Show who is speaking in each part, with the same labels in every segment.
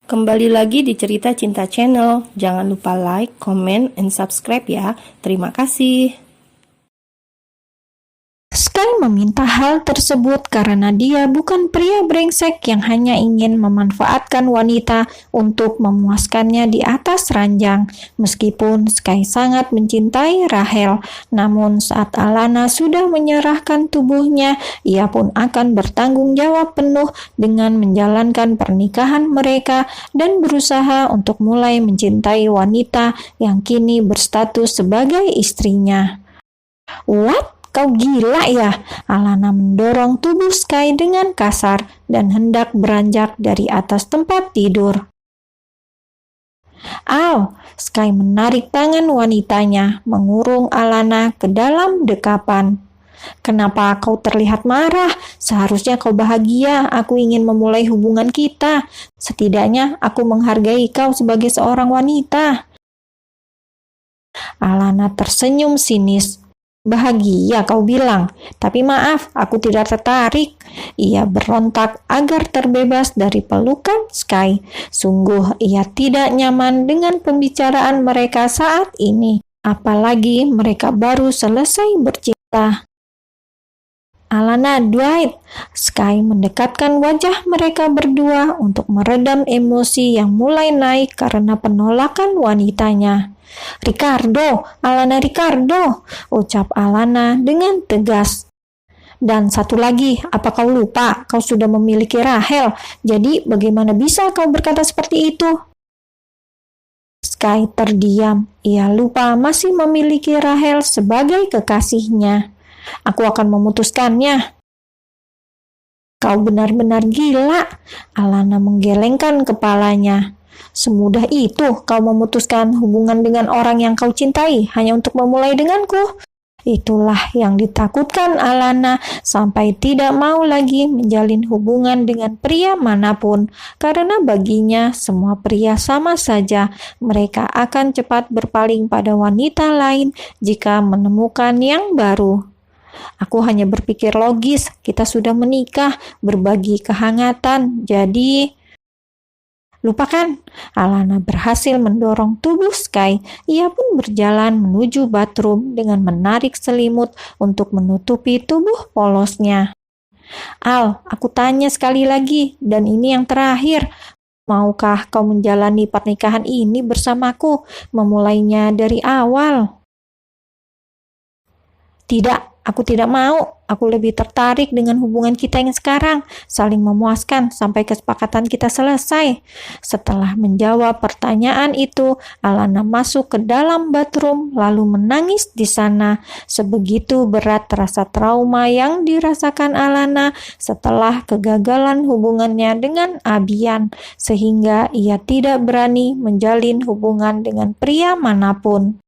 Speaker 1: Kembali lagi di Cerita Cinta Channel. Jangan lupa like, comment, and subscribe ya. Terima kasih.
Speaker 2: Sky meminta hal tersebut karena dia bukan pria brengsek yang hanya ingin memanfaatkan wanita untuk memuaskannya di atas ranjang. Meskipun Sky sangat mencintai Rahel, namun saat Alana sudah menyerahkan tubuhnya, ia pun akan bertanggung jawab penuh dengan menjalankan pernikahan mereka dan berusaha untuk mulai mencintai wanita yang kini berstatus sebagai istrinya. What? Kau gila ya? Alana mendorong tubuh Sky dengan kasar dan hendak beranjak dari atas tempat tidur. Au! Sky menarik tangan wanitanya, mengurung Alana ke dalam dekapan. Kenapa kau terlihat marah? Seharusnya kau bahagia. Aku ingin memulai hubungan kita. Setidaknya aku menghargai kau sebagai seorang wanita. Alana tersenyum sinis. Bahagia kau bilang, tapi maaf, aku tidak tertarik. Ia berontak agar terbebas dari pelukan Sky. Sungguh ia tidak nyaman dengan pembicaraan mereka saat ini. Apalagi mereka baru selesai bercinta. Alana, Dwight. Sky mendekatkan wajah mereka berdua untuk meredam emosi yang mulai naik karena penolakan wanitanya. Ricardo, Alana Ricardo, ucap Alana dengan tegas. Dan satu lagi, apa kau lupa? Kau sudah memiliki Rahel, jadi bagaimana bisa kau berkata seperti itu? Sky terdiam, ia lupa masih memiliki Rahel sebagai kekasihnya. Aku akan memutuskannya. Kau benar-benar gila, Alana menggelengkan kepalanya. Semudah itu kau memutuskan hubungan dengan orang yang kau cintai hanya untuk memulai denganku? Itulah yang ditakutkan Alana sampai tidak mau lagi menjalin hubungan dengan pria manapun karena baginya semua pria sama saja. Mereka akan cepat berpaling pada wanita lain jika menemukan yang baru. Aku hanya berpikir logis, kita sudah menikah, berbagi kehangatan, jadi... Lupakan, Alana berhasil mendorong tubuh Sky. Ia pun berjalan menuju bathroom dengan menarik selimut untuk menutupi tubuh polosnya. Al, aku tanya sekali lagi, dan ini yang terakhir. Maukah kau menjalani pernikahan ini bersamaku, memulainya dari awal? Tidak, aku tidak mau. Aku lebih tertarik dengan hubungan kita yang sekarang, saling memuaskan sampai kesepakatan kita selesai. Setelah menjawab pertanyaan itu, Alana masuk ke dalam bathroom lalu menangis di sana. Sebegitu berat rasa trauma yang dirasakan Alana setelah kegagalan hubungannya dengan Abian, sehingga ia tidak berani menjalin hubungan dengan pria manapun.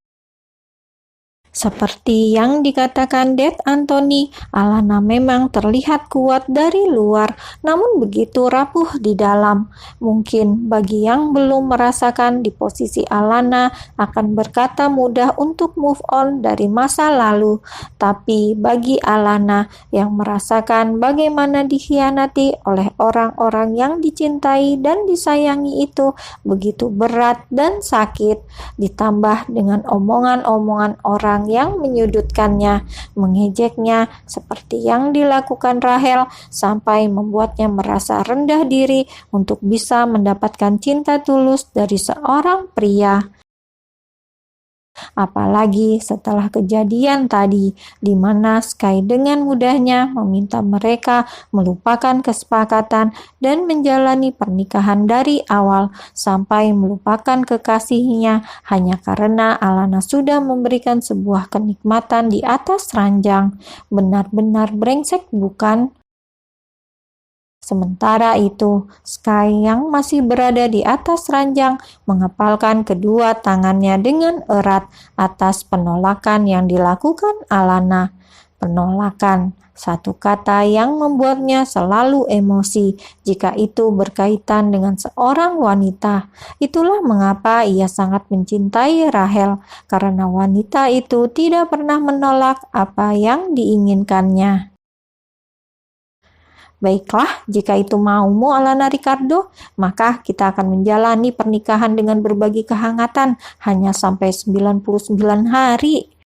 Speaker 2: Seperti yang dikatakan Dad Anthony, Alana memang terlihat kuat dari luar, namun begitu rapuh di dalam. Mungkin bagi yang belum merasakan di posisi Alana akan berkata mudah untuk move on dari masa lalu, tapi bagi Alana yang merasakan bagaimana dikhianati oleh orang-orang yang dicintai dan disayangi itu begitu berat dan sakit, ditambah dengan omongan-omongan orang yang menyudutkannya, mengejeknya seperti yang dilakukan Rahel sampai membuatnya merasa rendah diri untuk bisa mendapatkan cinta tulus dari seorang pria. Apalagi setelah kejadian tadi, di mana Sky dengan mudahnya meminta mereka melupakan kesepakatan dan menjalani pernikahan dari awal sampai melupakan kekasihnya hanya karena Alana sudah memberikan sebuah kenikmatan di atas ranjang. Benar-benar brengsek, bukan? Sementara itu, Sky yang masih berada di atas ranjang mengepalkan kedua tangannya dengan erat atas penolakan yang dilakukan Alana. Penolakan, satu kata yang membuatnya selalu emosi jika itu berkaitan dengan seorang wanita. Itulah mengapa ia sangat mencintai Rahel, karena wanita itu tidak pernah menolak apa yang diinginkannya. Baiklah, jika itu maumu Alana Ricardo, maka kita akan menjalani pernikahan dengan berbagi kehangatan hanya sampai 99 hari.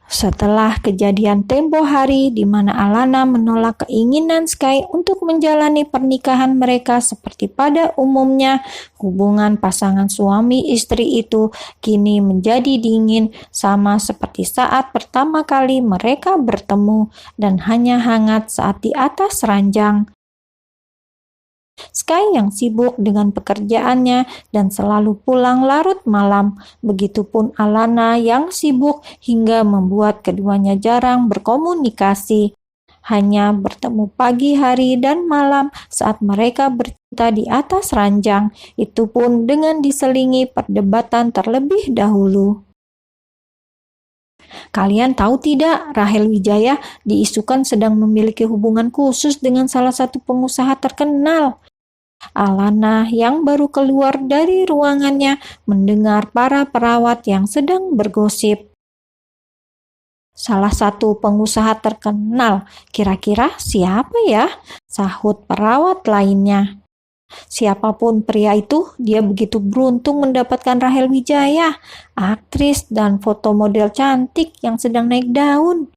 Speaker 2: Setelah kejadian tempo hari di mana Alana menolak keinginan Sky untuk menjalani pernikahan mereka seperti pada umumnya, hubungan pasangan suami istri itu kini menjadi dingin sama seperti saat pertama kali mereka bertemu dan hanya hangat saat di atas ranjang. Sky yang sibuk dengan pekerjaannya dan selalu pulang larut malam. Begitupun Alana yang sibuk hingga membuat keduanya jarang berkomunikasi. Hanya bertemu pagi hari dan malam saat mereka bercinta di atas ranjang. Itu pun dengan diselingi perdebatan terlebih dahulu. Kalian tahu tidak, Rahel Wijaya diisukan sedang memiliki hubungan khusus dengan salah satu pengusaha terkenal. Alana yang baru keluar dari ruangannya mendengar para perawat yang sedang bergosip. Salah satu pengusaha terkenal, kira-kira siapa ya? Sahut perawat lainnya. Siapapun pria itu, dia begitu beruntung mendapatkan Rahel Wijaya, aktris dan foto model cantik yang sedang naik daun.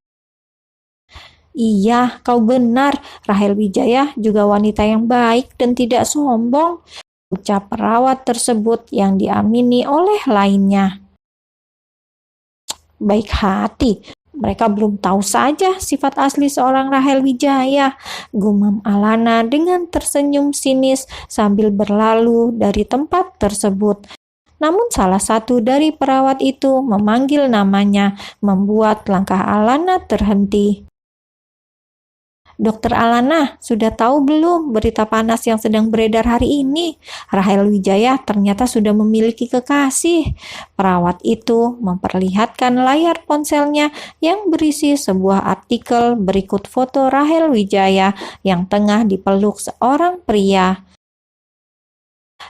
Speaker 2: Iya, kau benar. Rahel Wijaya juga wanita yang baik dan tidak sombong, ucap perawat tersebut yang diamini oleh lainnya. Baik hati, mereka belum tahu saja sifat asli seorang Rahel Wijaya, gumam Alana dengan tersenyum sinis sambil berlalu dari tempat tersebut. Namun salah satu dari perawat itu memanggil namanya, membuat langkah Alana terhenti. Dokter Alana, sudah tahu belum berita panas yang sedang beredar hari ini? Rahel Wijaya ternyata sudah memiliki kekasih. Perawat itu memperlihatkan layar ponselnya yang berisi sebuah artikel berikut foto Rahel Wijaya yang tengah dipeluk seorang pria.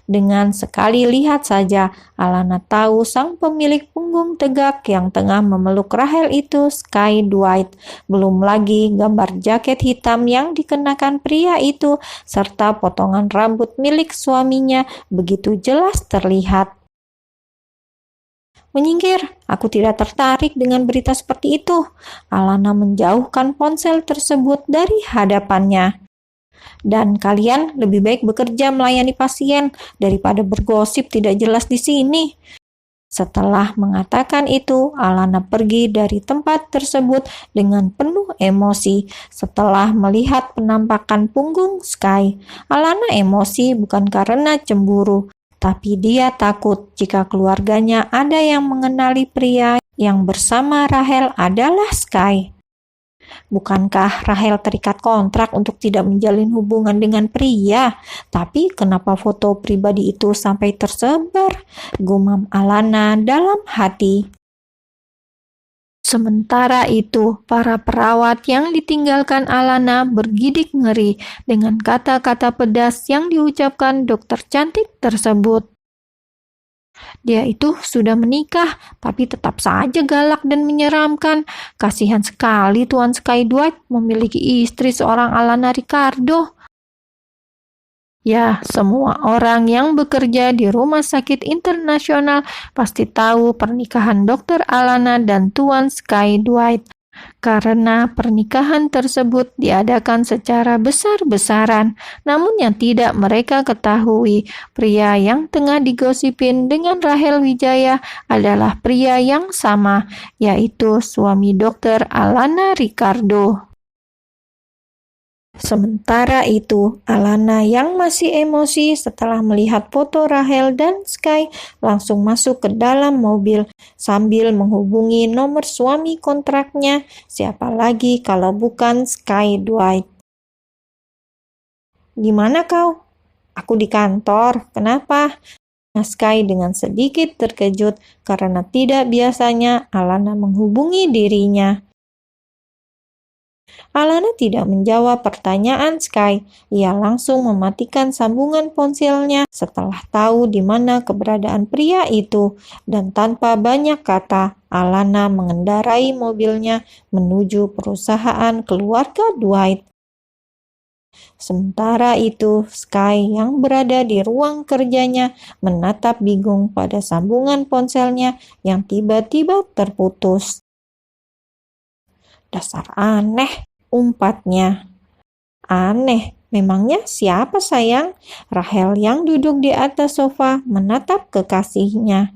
Speaker 2: Dengan sekali lihat saja, Alana tahu sang pemilik punggung tegak yang tengah memeluk Rahel itu Sky Dwight. Belum lagi gambar jaket hitam yang dikenakan pria itu, serta potongan rambut milik suaminya begitu jelas terlihat. Menyingkir, aku tidak tertarik dengan berita seperti itu. Alana menjauhkan ponsel tersebut dari hadapannya. Dan kalian lebih baik bekerja melayani pasien daripada bergosip tidak jelas di sini. Setelah mengatakan itu, Alana pergi dari tempat tersebut dengan penuh emosi. Setelah melihat penampakan punggung Sky, Alana emosi bukan karena cemburu, tapi dia takut jika keluarganya ada yang mengenali pria yang bersama Rahel adalah Sky. Bukankah Rahel terikat kontrak untuk tidak menjalin hubungan dengan pria? Tapi kenapa foto pribadi itu sampai tersebar? Gumam Alana dalam hati. Sementara itu, para perawat yang ditinggalkan Alana bergidik ngeri dengan kata-kata pedas yang diucapkan dokter cantik tersebut. Dia itu sudah menikah, tapi tetap saja galak dan menyeramkan. Kasihan sekali Tuan Sky Dwight memiliki istri seorang Alana Ricardo. Ya, semua orang yang bekerja di Rumah Sakit Internasional pasti tahu pernikahan Dr. Alana dan Tuan Sky Dwight. Karena pernikahan tersebut diadakan secara besar-besaran, namun yang tidak mereka ketahui, pria yang tengah digosipin dengan Rahel Wijaya adalah pria yang sama, yaitu suami Dr. Alana Ricardo. Sementara itu, Alana yang masih emosi setelah melihat foto Rahel dan Sky langsung masuk ke dalam mobil sambil menghubungi nomor suami kontraknya, siapa lagi kalau bukan Sky Dwight. Di mana kau? Aku di kantor. Kenapa? Sky dengan sedikit terkejut karena tidak biasanya Alana menghubungi dirinya. Alana tidak menjawab pertanyaan Sky. Ia langsung mematikan sambungan ponselnya setelah tahu di mana keberadaan pria itu. Dan tanpa banyak kata, Alana mengendarai mobilnya menuju perusahaan keluarga Dwight. Sementara itu, Sky yang berada di ruang kerjanya menatap bingung pada sambungan ponselnya yang tiba-tiba terputus. Dasar aneh, umpatnya. Aneh, memangnya siapa sayang? Rahel yang duduk di atas sofa menatap kekasihnya.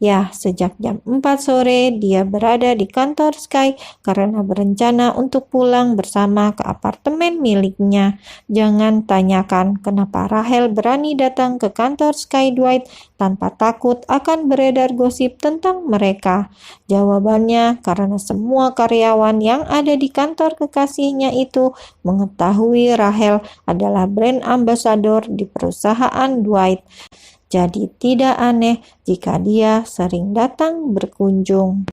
Speaker 2: Ya, sejak jam 4 sore dia berada di kantor Sky karena berencana untuk pulang bersama ke apartemen miliknya. Jangan tanyakan kenapa Rahel berani datang ke kantor Sky Dwight tanpa takut akan beredar gosip tentang mereka. Jawabannya karena semua karyawan yang ada di kantor kekasihnya itu mengetahui Rahel adalah brand ambassador di perusahaan Dwight. Jadi tidak aneh jika dia sering datang berkunjung.